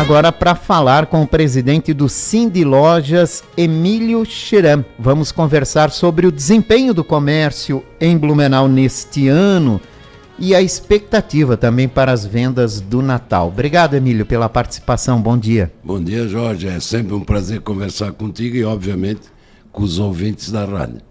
agora para falar com o presidente do Sindilojas, Emílio Chiram. Vamos conversar sobre o desempenho do comércio em Blumenau neste ano e a expectativa também para as vendas do Natal. Obrigado, Emílio, pela participação. Bom dia. Bom dia, Jorge. É sempre um prazer conversar contigo e, obviamente, com os ouvintes da rádio.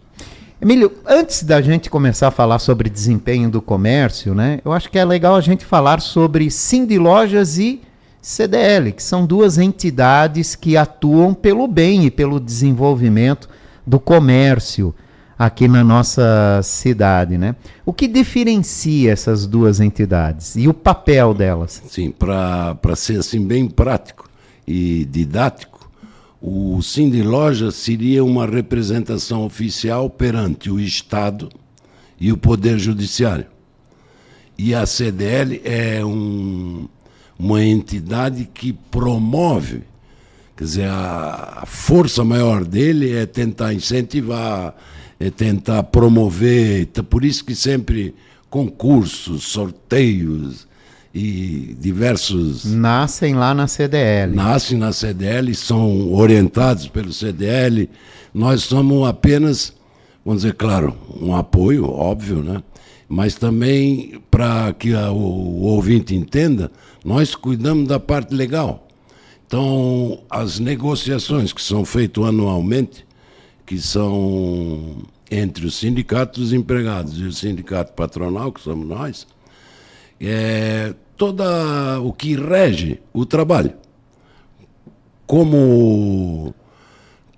Emílio, antes da gente começar a falar sobre desempenho do comércio, né, eu acho que é legal a gente falar sobre Sindilojas e CDL, que são duas entidades que atuam pelo bem e pelo desenvolvimento do comércio aqui na nossa cidade, né? O que diferencia essas duas entidades e o papel delas? Sim, para ser assim bem prático e didático, o Sindilojas seria uma representação oficial perante o Estado e o Poder Judiciário. E a CDL é uma entidade que promove, quer dizer, a força maior dele é tentar incentivar, é tentar promover, por isso que sempre concursos, sorteios e diversos... Nascem lá na CDL. Nascem na CDL, são orientados pelo CDL. Nós somos apenas, vamos dizer, claro, um apoio, óbvio, né? Mas também, para que o ouvinte entenda, nós cuidamos da parte legal. Então, as negociações que são feitas anualmente, que são entre os sindicatos dos empregados e o sindicato patronal, que somos nós, todo o que rege o trabalho.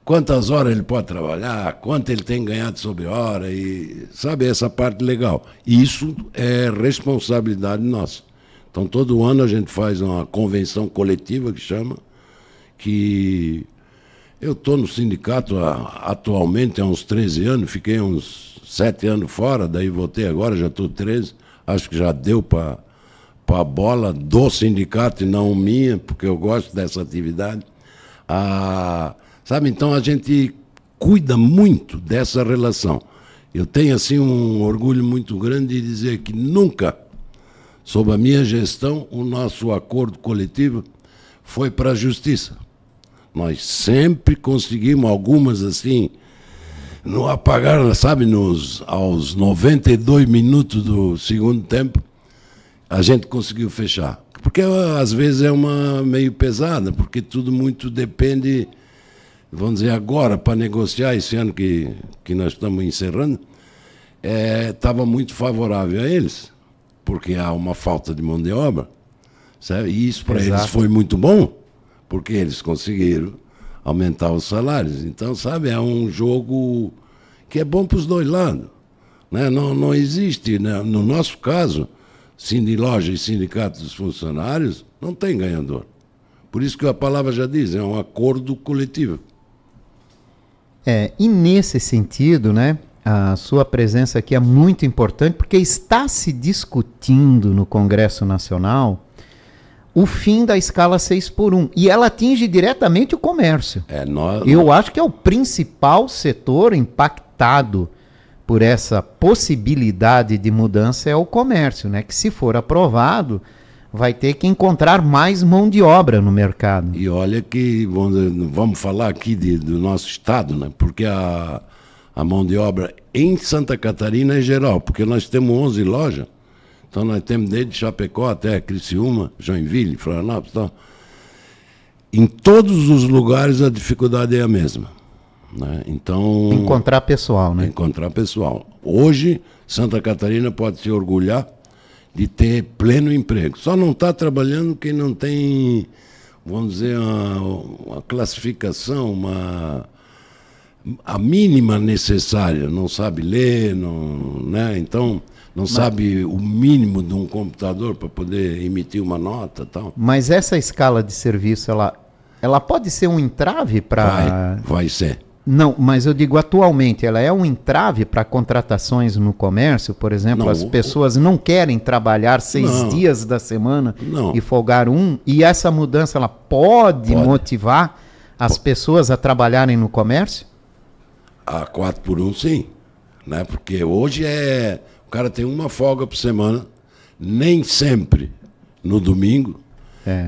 Quantas horas ele pode trabalhar, quanto ele tem ganhado sobre hora, e sabe, essa parte legal. Isso é responsabilidade nossa. Então, todo ano a gente faz uma convenção coletiva, que chama, que eu estou no sindicato atualmente há uns 13 anos, fiquei uns 7 anos fora, daí voltei agora, já estou 13, acho que já deu para a bola do sindicato e não minha, porque eu gosto dessa atividade. Sabe, então a gente cuida muito dessa relação. Eu tenho assim um orgulho muito grande de dizer que nunca, sob a minha gestão, o nosso acordo coletivo foi para a justiça. Nós sempre conseguimos algumas assim, no apagar, sabe, aos 92 minutos do segundo tempo, a gente conseguiu fechar. Porque às vezes é uma meio pesada, porque tudo muito depende, vamos dizer, agora, para negociar esse ano que nós estamos encerrando, estava muito favorável a eles, porque há uma falta de mão de obra, sabe? E isso para eles foi muito bom, porque eles conseguiram aumentar os salários. Então, sabe, é um jogo que é bom para os dois lados, né? Não existe, né? No nosso caso, Sindiloja e Sindicato dos Funcionários não tem ganhador. Por isso que a palavra já diz, é um acordo coletivo. E nesse sentido, né, a sua presença aqui é muito importante, porque está se discutindo no Congresso Nacional o fim da escala 6x1, e ela atinge diretamente o comércio. Eu acho que é o principal setor impactado por essa possibilidade de mudança é o comércio, né? Que se for aprovado, vai ter que encontrar mais mão de obra no mercado. E olha que, vamos falar aqui do nosso estado, né? Porque a mão de obra em Santa Catarina é geral, porque nós temos 11 lojas, então nós temos desde Chapecó até Criciúma, Joinville, Florianópolis, então, em todos os lugares a dificuldade é a mesma. Né? Então, encontrar pessoal, né? Encontrar pessoal. Hoje, Santa Catarina pode se orgulhar de ter pleno emprego. Só não está trabalhando quem não tem, vamos dizer, uma classificação, a mínima necessária. Não sabe ler, né? Então, não sabe o mínimo de um computador para poder emitir uma nota e tal. Mas essa escala de serviço, ela pode ser um entrave para... Vai ser. Não, mas eu digo atualmente, ela é um entrave para contratações no comércio, por exemplo, as pessoas não querem trabalhar 6 dias da semana e folgar um, e essa mudança ela pode motivar as pessoas a trabalharem no comércio? A 4x1 sim, né? Porque hoje o cara tem uma folga por semana, nem sempre no domingo,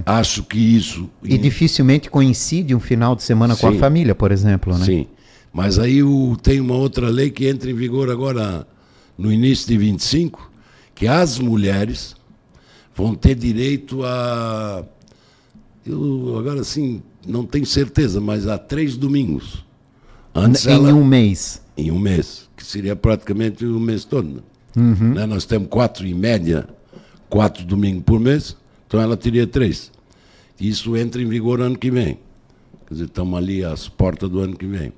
Acho que isso... E dificilmente coincide um final de semana com a família, por exemplo, né? Sim, mas aí tem uma outra lei que entra em vigor agora no início de 25, que as mulheres vão ter direito a... Eu agora sim não tenho certeza, mas a 3 domingos. Antes em um mês. Em um mês, que seria praticamente o mês todo. Né? Nós temos 4, em média, 4 domingos por mês, então ela teria 3. Isso entra em vigor ano que vem. Quer dizer, estamos ali às portas do ano que vem.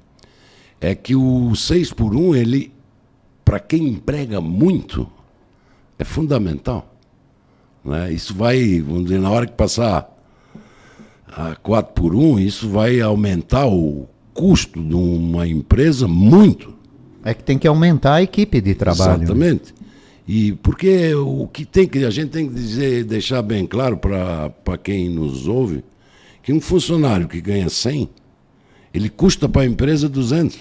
É que o 6 por 1, ele, para quem emprega muito, é fundamental. Né? Isso vai, vamos dizer, na hora que passar a 4 por 1, isso vai aumentar o custo de uma empresa muito. É que tem que aumentar a equipe de trabalho. Exatamente. E porque o que a gente tem que deixar bem claro para quem nos ouve, que um funcionário que ganha 100, ele custa para a empresa 200.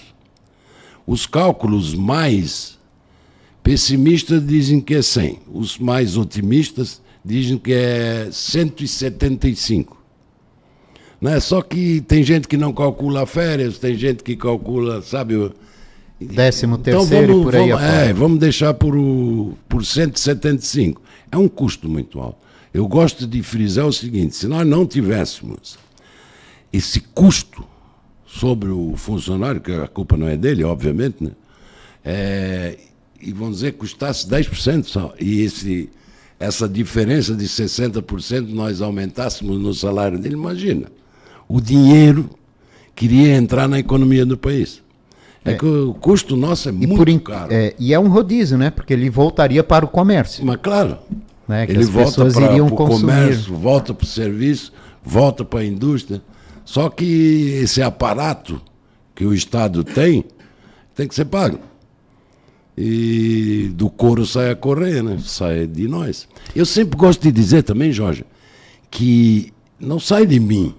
Os cálculos mais pessimistas dizem que é 100. Os mais otimistas dizem que é 175. Né? Só que tem gente que não calcula férias, tem gente que calcula, sabe... 13º e por aí afora. Vamos deixar por 175. É um custo muito alto. Eu gosto de frisar o seguinte, se nós não tivéssemos esse custo sobre o funcionário, que a culpa não é dele, obviamente, né? E vamos dizer, custasse 10% só, e essa diferença de 60% nós aumentássemos no salário dele, imagina, o dinheiro queria entrar na economia do país. Que o custo nosso é muito caro. E é um rodízio, né? Porque ele voltaria para o comércio. Mas claro, né? Que ele as volta pessoas para iriam o comércio, volta para o serviço, volta para a indústria. Só que esse aparato que o Estado tem que ser pago. E do couro sai a correia, né? Sai de nós. Eu sempre gosto de dizer também, Jorge, que não sai de mim,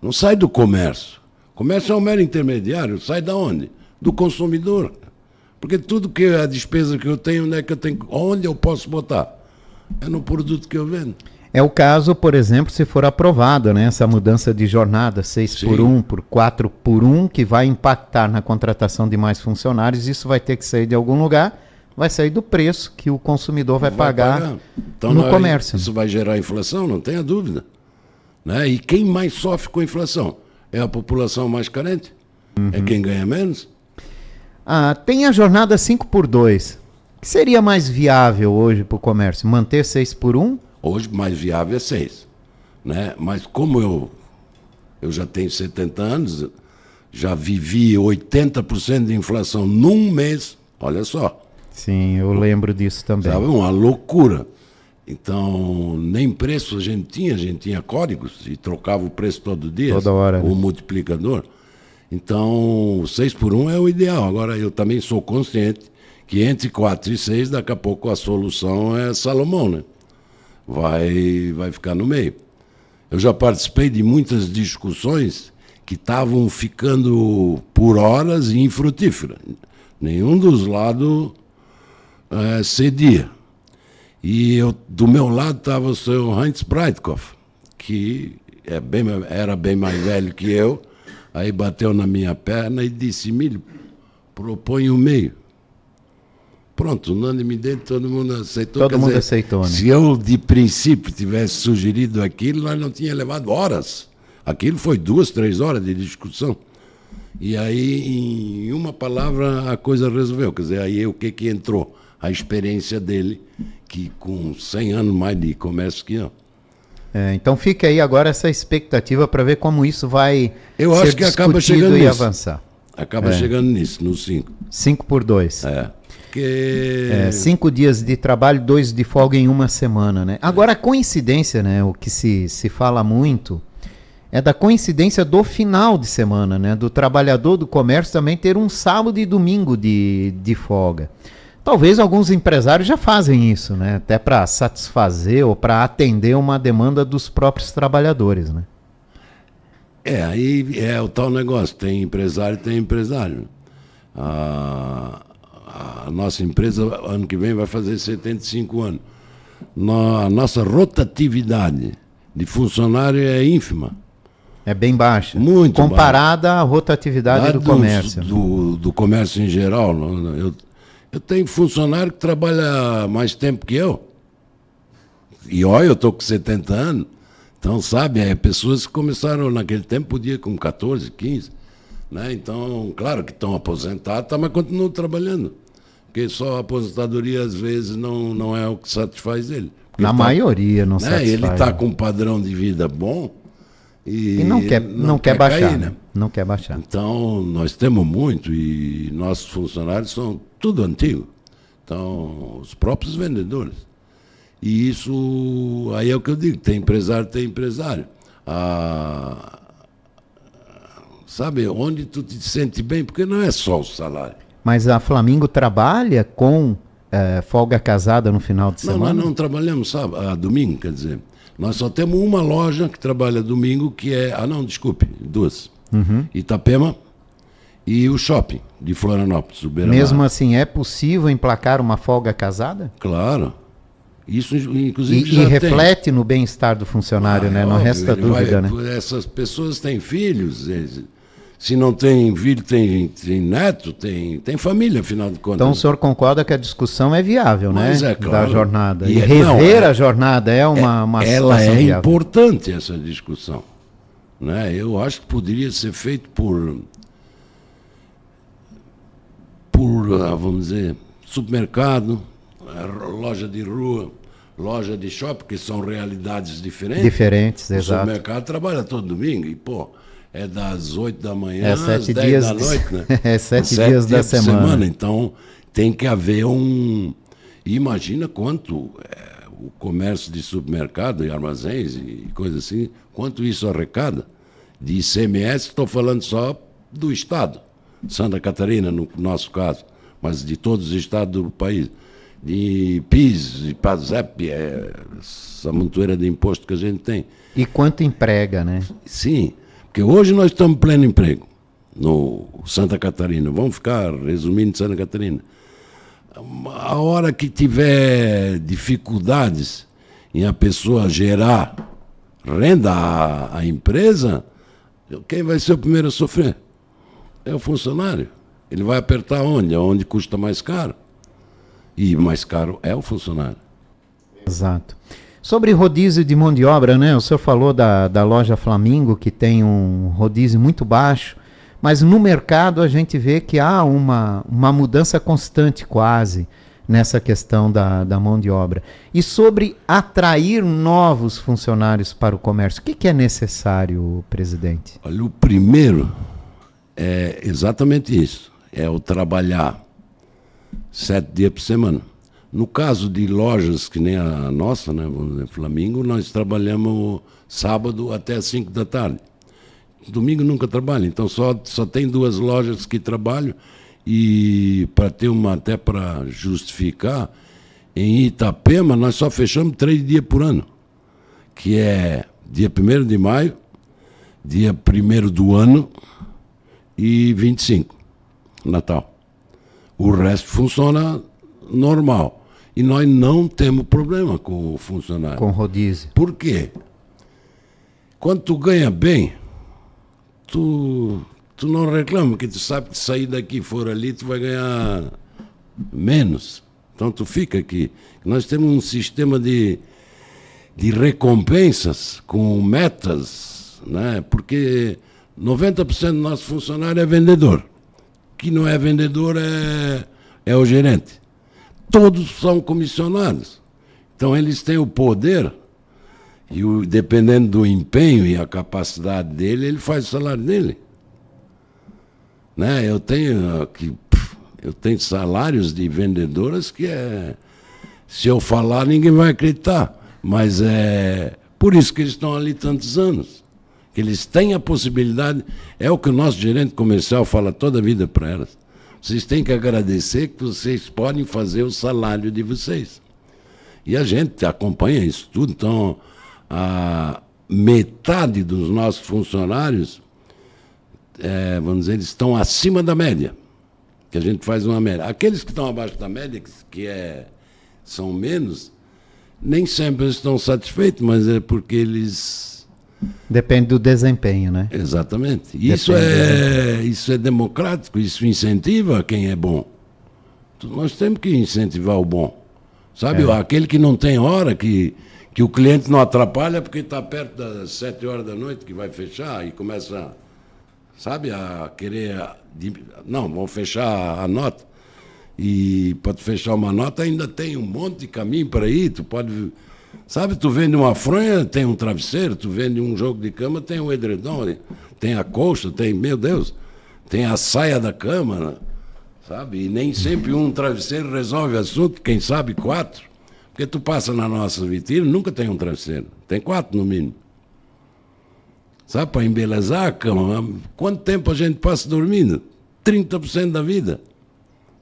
não sai do comércio. O comércio é um mero intermediário, sai da onde? Do consumidor. Porque tudo que a despesa que eu tenho, né, onde eu posso botar? É no produto que eu vendo. É o caso, por exemplo, se for aprovada, né, essa mudança de jornada 6 por 1 por 4 por 1, que vai impactar na contratação de mais funcionários, isso vai ter que sair de algum lugar, vai sair do preço que o consumidor vai pagar então, no comércio. Isso vai gerar inflação, não tenha dúvida. Né? E quem mais sofre com a inflação? É a população mais carente. É quem ganha menos. Tem a jornada 5 por 2. O que seria mais viável hoje para o comércio? Manter 6 por 1? Hoje, mais viável é 6. Né? Mas como eu já tenho 70 anos, já vivi 80% de inflação num mês, olha só. Sim, eu lembro disso também. Sabe, uma loucura. Então, nem preço a gente tinha códigos e trocava o preço todo dia. Toda hora. O multiplicador. Então, 6 por 1 é o ideal. Agora, eu também sou consciente que entre 4 e 6, daqui a pouco a solução é Salomão, né? Vai ficar no meio. Eu já participei de muitas discussões que estavam ficando por horas e infrutíferas. Nenhum dos lados cedia. E do meu lado estava o seu Heinz Breitkopf, que era bem mais velho que eu, aí bateu na minha perna e disse, Emílio, propõe o meio. Pronto, unanimidade, todo mundo aceitou. Todo mundo aceitou, né? Se eu, de princípio, tivesse sugerido aquilo, nós não tínhamos levado horas. Aquilo foi 2, 3 horas de discussão. E aí, em uma palavra, a coisa resolveu. Quer dizer, aí o que entrou? A experiência dele, que com 100 anos mais de comércio que eu. Então fica aí agora essa expectativa para ver como isso vai eu ser acho que acaba chegando e nisso. Avançar. Acaba chegando nisso, no 5. 5 por 2. 5 dias de trabalho, 2 de folga em uma semana, né? Agora a coincidência, né? O que se fala muito é da coincidência do final de semana, né? Do trabalhador do comércio também ter um sábado e domingo de folga. Talvez alguns empresários já fazem isso, né? Até para satisfazer ou para atender uma demanda dos próprios trabalhadores, né? Aí é o tal negócio, tem empresário. A nossa empresa, ano que vem, vai fazer 75 anos. A nossa rotatividade de funcionário é ínfima. É bem baixa. Muito comparada à rotatividade do comércio. Do comércio em geral. Eu tenho funcionário que trabalha mais tempo que eu. E olha, eu estou com 70 anos. Então, sabe, pessoas que começaram naquele tempo, podia com 14, 15. Né? Então, claro que estão aposentados, mas continuam trabalhando. Porque só a aposentadoria, às vezes, não é o que satisfaz ele. Na maioria não satisfaz. Ele está com um padrão de vida bom e não quer baixar. Cair, né? Não quer baixar. Então, nós temos muito e nossos funcionários são tudo antigo. Então, os próprios vendedores. E isso, aí é o que eu digo, tem empresário. Sabe, onde tu te sente bem, porque não é só o salário. Mas a Flamingo trabalha com folga casada no final de semana? Não, nós não trabalhamos domingo, quer dizer. Nós só temos uma loja que trabalha domingo, que é... duas. Itapema e o shopping de Florianópolis, o Beira-Mar. Mesmo assim, é possível emplacar uma folga casada? Claro. Isso, inclusive, e reflete no bem-estar do funcionário, né? Não resta dúvida, né? Essas pessoas têm filhos, se não tem filho, tem neto, tem família, afinal de contas. Então o senhor concorda que a discussão é viável, mas né? Claro. Da jornada. E rever a jornada é uma ela é viável. Importante, essa discussão. Né? Eu acho que poderia ser feito por vamos dizer, supermercado, loja de rua, loja de shopping, que são realidades diferentes. Diferentes, o exato. O supermercado trabalha todo domingo e, é das 8 da manhã às 10 dias, da noite, né? É 7 dias da semana. Então, tem que haver Imagina quanto o comércio de supermercado e armazéns e coisas assim, quanto isso arrecada. De ICMS, estou falando só do Estado. Santa Catarina, no nosso caso, mas de todos os estados do país. De PIS, de PASEP, essa montoeira de imposto que a gente tem. E quanto emprega, né? Sim, porque hoje nós estamos em pleno emprego no Santa Catarina. Vamos ficar resumindo Santa Catarina. A hora que tiver dificuldades em a pessoa gerar renda à empresa, quem vai ser o primeiro a sofrer? É o funcionário. Ele vai apertar onde? Onde custa mais caro. E mais caro é o funcionário. Exato. Sobre rodízio de mão de obra, né? O senhor falou da loja Flamingo, que tem um rodízio muito baixo, mas no mercado a gente vê que há uma mudança constante quase nessa questão da mão de obra. E sobre atrair novos funcionários para o comércio, o que é necessário, presidente? Olha, o primeiro é exatamente isso, é o trabalhar 7 dias por semana. No caso de lojas que nem a nossa, né, vamos dizer, Flamingo, nós trabalhamos sábado até às 5 da tarde. Domingo nunca trabalho, então só tem 2 lojas que trabalham e para ter até para justificar, em Itapema nós só fechamos 3 dias por ano, que é dia 1º de maio, dia 1º do ano e 25, Natal. O resto funciona normal. E nós não temos problema com o funcionário. Com rodízio. Por quê? Quando tu ganha bem, tu não reclama, porque tu sabe que sair daqui e for ali, tu vai ganhar menos. Então tu fica aqui. Nós temos um sistema de recompensas com metas, né? Porque 90% do nosso funcionário é vendedor. Que não é vendedor é o gerente. Todos são comissionados. Então eles têm o poder e dependendo do empenho e a capacidade dele, ele faz o salário dele. Né? Eu tenho salários de vendedoras que se eu falar ninguém vai acreditar, mas é por isso que eles estão ali tantos anos. Que eles têm a possibilidade, é o que o nosso gerente comercial fala toda a vida para elas. Vocês têm que agradecer que vocês podem fazer o salário de vocês. E a gente acompanha isso tudo. Então, a metade dos nossos funcionários, vamos dizer, eles estão acima da média. Que a gente faz uma média. Aqueles que estão abaixo da média, que são menos, Nem sempre eles estão satisfeitos, mas é porque eles... Depende do desempenho, né? Exatamente. Isso é democrático, isso incentiva quem é bom. Nós temos que incentivar o bom. Sabe, aquele que não tem hora, que o cliente não atrapalha porque está perto das 7 horas da noite que vai fechar e começa, sabe, a querer... Não, vão fechar a nota. E para fechar uma nota ainda tem um monte de caminho para ir. Tu pode... Sabe, tu vende uma fronha, tem um travesseiro, tu vende um jogo de cama, tem um edredom, tem a colcha, tem, meu Deus, tem a saia da cama, né? Sabe? E nem sempre um travesseiro resolve o assunto, quem sabe 4. Porque tu passa na nossa vitrine, nunca tem um travesseiro. Tem 4 no mínimo. Sabe, para embelezar a cama. Quanto tempo a gente passa dormindo? 30% da vida.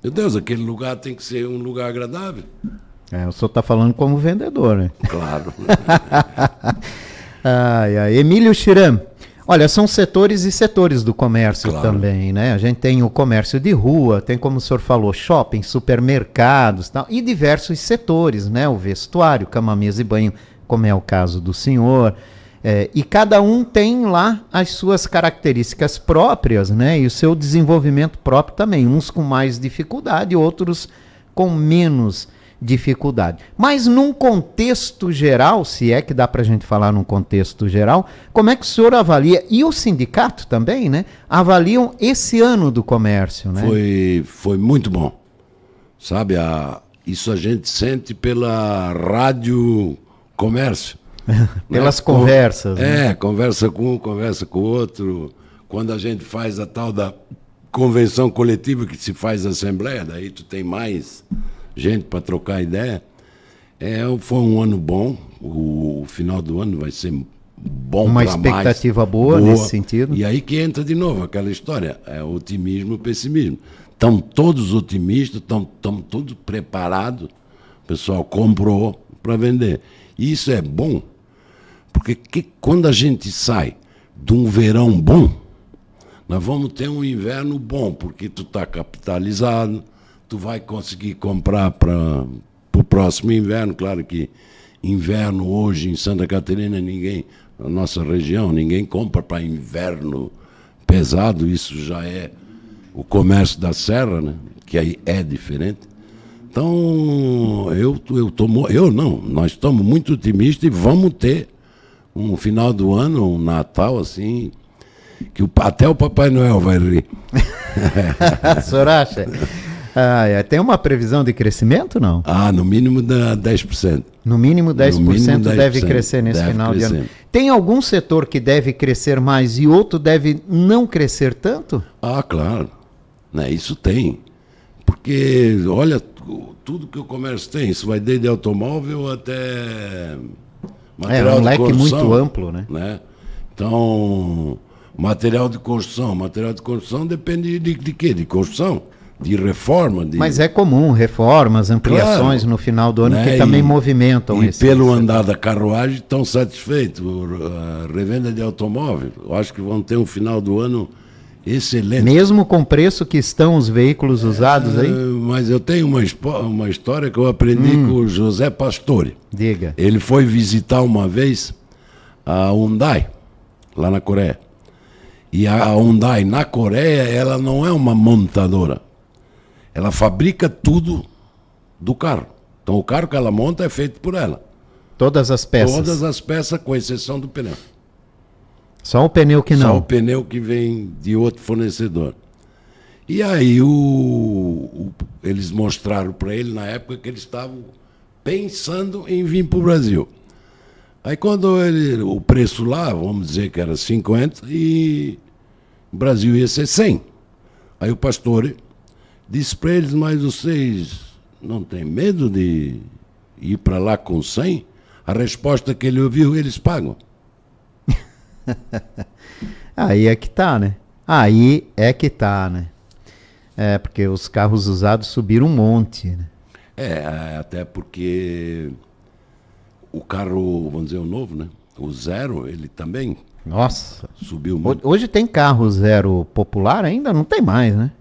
Meu Deus, aquele lugar tem que ser um lugar agradável. O senhor está falando como vendedor, né? Claro. Emílio Chiram. Olha, são setores e setores do comércio também, né? A gente tem o comércio de rua, tem, como o senhor falou, shopping, supermercados, tal, e diversos setores, né? O vestuário, cama, mesa e banho, como é o caso do senhor. E cada um tem lá as suas características próprias, né? E o seu desenvolvimento próprio também. Uns com mais dificuldade, outros com menos dificuldade. Mas num contexto geral, se é que dá para a gente falar num contexto geral, como é que o senhor avalia, e o sindicato também, né? Avaliam esse ano do comércio, né? Foi muito bom. Sabe, isso a gente sente pela rádio comércio. Pelas conversas. Né? Conversa com um, conversa com o outro. Quando a gente faz a tal da convenção coletiva, que se faz assembleia, daí tu tem mais gente para trocar ideia. Foi um ano bom. O final do ano vai ser bom. Uma expectativa boa nesse sentido. E aí que entra de novo aquela história. Otimismo e pessimismo. Estão todos otimistas, estão todos preparados. O pessoal comprou para vender. E isso é bom. Porque quando a gente sai de um verão bom, nós vamos ter um inverno bom, porque tu está capitalizado, tu vai conseguir comprar para o próximo inverno. Claro que inverno hoje em Santa Catarina, na nossa região, ninguém compra para inverno pesado, isso já é o comércio da serra, né? Que aí é diferente. Então, nós estamos muito otimistas e vamos ter um final do ano, um Natal, assim, que até o Papai Noel vai rir. O senhor acha? Tem uma previsão de crescimento, não? No mínimo 10%. No mínimo 10%, deve crescer nesse final de ano. Tem algum setor que deve crescer mais e outro deve não crescer tanto? Claro. Né, isso tem. Porque, olha, tudo que o comércio tem, isso vai desde automóvel até material de construção. É um leque muito amplo, né? Então, material de construção depende de quê? De construção, de reforma. Mas é comum, reformas, ampliações no final do ano, que também movimentam esse. E pelo andar da carruagem estão satisfeitos. A revenda de automóvel, eu acho que vão ter um final do ano excelente. Mesmo com o preço que estão os veículos usados aí? Mas eu tenho uma história que eu aprendi com o José Pastore. Diga. Ele foi visitar uma vez a Hyundai, lá na Coreia. E a Hyundai, na Coreia, ela não é uma montadora. Ela fabrica tudo do carro. Então o carro que ela monta é feito por ela. Todas as peças? Todas as peças, com exceção do pneu. Só o pneu que não? Só o pneu que vem de outro fornecedor. E aí eles mostraram para ele na época que eles estavam pensando em vir para o Brasil. Aí quando o preço lá, vamos dizer que era 50 e o Brasil ia ser 100. Aí o pastor disse para eles, mas vocês não têm medo de ir para lá com 100? A resposta que ele ouviu, eles pagam. Aí é que tá, né? Porque os carros usados subiram um monte, né? Até porque o carro, vamos dizer, o novo, né? O zero, ele também subiu muito. Hoje tem carro zero popular ainda? Não tem mais, né?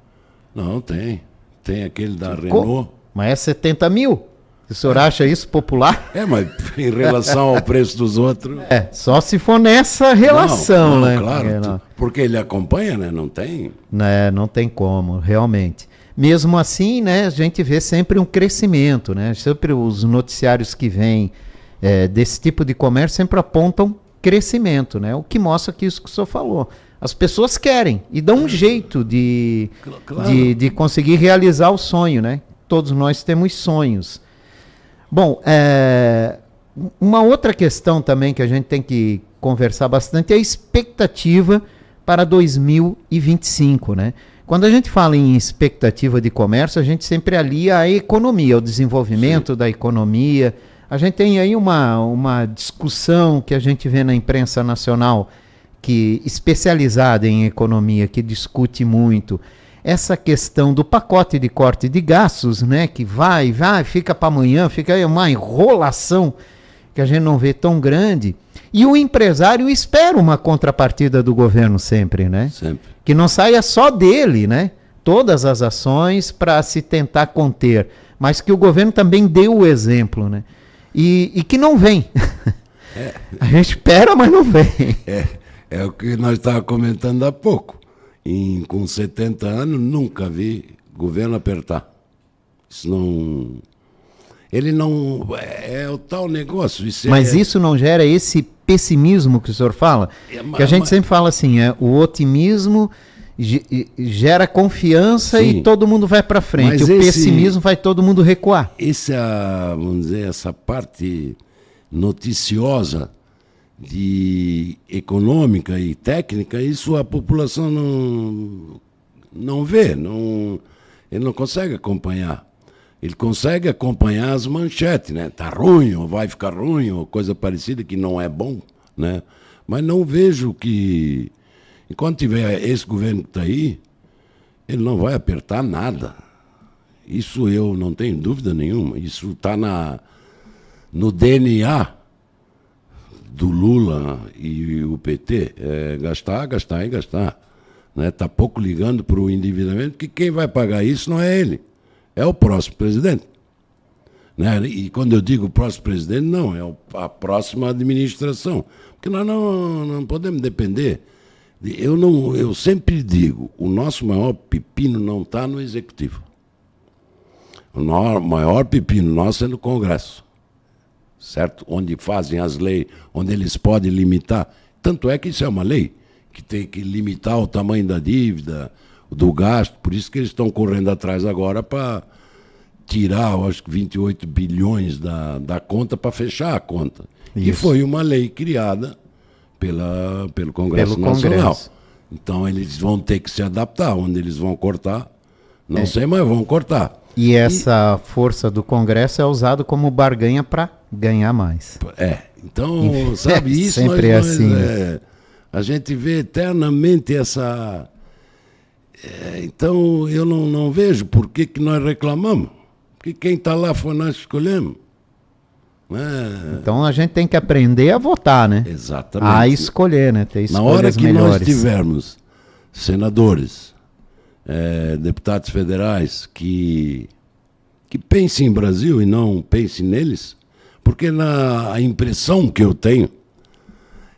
Não, tem. Tem aquele da Renault. Mas é 70 mil. O senhor acha isso popular? Mas em relação ao preço dos outros... Só se for nessa relação, não, né? Claro, porque ele acompanha, né? Não tem... Não tem como, realmente. Mesmo assim, né, a gente vê sempre um crescimento, né? Sempre os noticiários que vêm desse tipo de comércio sempre apontam crescimento, né? O que mostra que isso que o senhor falou. As pessoas querem e dão um jeito de conseguir realizar o sonho, né? Todos nós temos sonhos. Bom, uma outra questão também que a gente tem que conversar bastante é a expectativa para 2025, né? Quando a gente fala em expectativa de comércio, a gente sempre alia a economia, o desenvolvimento da economia. A gente tem aí uma discussão que a gente vê na imprensa nacional, que especializada em economia, que discute muito essa questão do pacote de corte de gastos, né, que vai, fica para amanhã, fica aí uma enrolação que a gente não vê tão grande. E o empresário espera uma contrapartida do governo sempre, né? Sempre. Que não saia só dele, né? Todas as ações para se tentar conter, mas que o governo também dê o exemplo, né? E que não vem. A gente espera, mas não vem. É o que nós estávamos comentando há pouco. Com 70 anos, nunca vi governo apertar. Isso não... Ele não... É o tal negócio. Mas isso não gera esse pessimismo que o senhor fala? Que a gente sempre fala assim, o otimismo gera confiança e todo mundo vai para frente. Pessimismo vai todo mundo recuar. Vamos dizer, essa parte noticiosa de econômica e técnica, isso a população não vê, ele não consegue acompanhar. Ele consegue acompanhar as manchetes, né? Tá ruim, ou vai ficar ruim, ou coisa parecida, que não é bom, né? Mas não vejo que, enquanto tiver esse governo que está aí, ele não vai apertar nada. Isso eu não tenho dúvida nenhuma. Isso está no DNA do Lula e o PT, gastar e gastar. Está pouco ligando para o endividamento, porque quem vai pagar isso não é ele, é o próximo presidente. Né? E quando eu digo próximo presidente, não, é a próxima administração. Porque nós não podemos depender. Eu sempre digo, o nosso maior pepino não está no executivo. O maior pepino nosso é no Congresso. Certo? Onde fazem as leis, onde eles podem limitar. Tanto é que isso é uma lei, que tem que limitar o tamanho da dívida, do gasto, por isso que eles estão correndo atrás agora para tirar, eu acho que 28 bilhões da conta para fechar a conta. Isso. E foi uma lei criada pelo Congresso Nacional. Então eles vão ter que se adaptar, onde eles vão cortar, não sei, mas vão cortar. E essa força do Congresso é usada como barganha para ganhar mais. Então, sabe, isso sempre assim. A gente vê eternamente essa... então, eu não vejo por que nós reclamamos. Porque quem está lá foi nós que escolhemos. Então, a gente tem que aprender a votar, né? Exatamente. A escolher, né? Ter escolhas na hora que melhores. Nós tivermos senadores, deputados federais que pensem em Brasil e não pensem neles, porque a impressão que eu tenho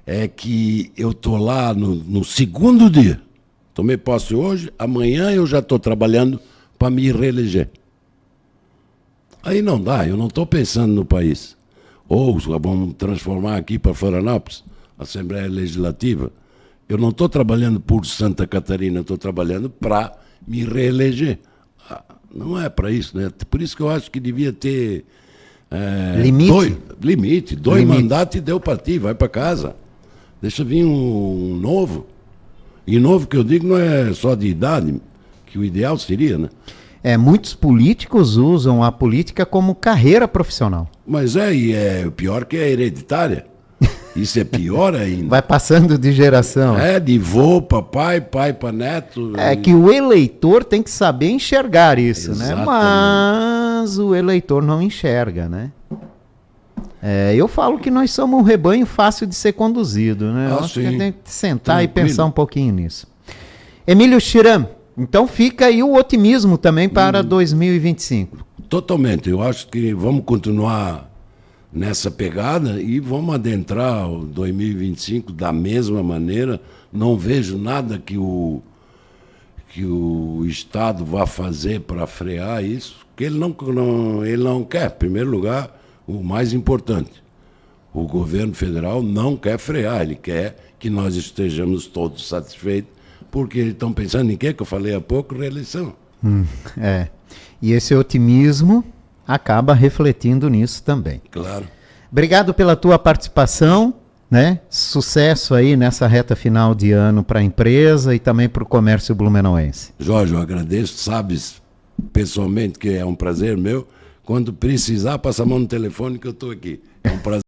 é que eu estou lá no segundo dia. Tomei posse hoje, amanhã eu já estou trabalhando para me reeleger. Aí não dá, eu não estou pensando no país. Ou vamos transformar aqui para Florianópolis, Assembleia Legislativa. Eu não estou trabalhando por Santa Catarina, estou trabalhando para me reeleger. Não é para isso, né? Por isso que eu acho que devia ter limite. Dois mandatos e deu para ti, vai para casa. Deixa vir um novo. E novo que eu digo não é só de idade, que o ideal seria, né? Muitos políticos usam a política como carreira profissional. Mas o pior que é hereditária. Isso é pior ainda. Vai passando de geração. De vô para pai para neto. Que o eleitor tem que saber enxergar isso, exatamente, né? Mas o eleitor não enxerga, né? Eu falo que nós somos um rebanho fácil de ser conduzido, né? Eu acho que a gente tem que sentar e pensar um pouquinho nisso. Emílio Chiram, então fica aí o otimismo também para 2025. totalmente. Eu acho que vamos continuar nessa pegada e vamos adentrar o 2025 da mesma maneira. Não vejo nada que o Estado vá fazer para frear isso, que ele não quer. Em primeiro lugar, o mais importante, o governo federal não quer frear, ele quer que nós estejamos todos satisfeitos, porque eles estão pensando em quê? Que eu falei há pouco, reeleição. E esse otimismo acaba refletindo nisso também. Claro. Obrigado pela tua participação, né? Sucesso aí nessa reta final de ano para a empresa e também para o comércio blumenauense. Jorge, eu agradeço, sabes pessoalmente que é um prazer meu. Quando precisar, passa a mão no telefone que eu estou aqui. É um prazer.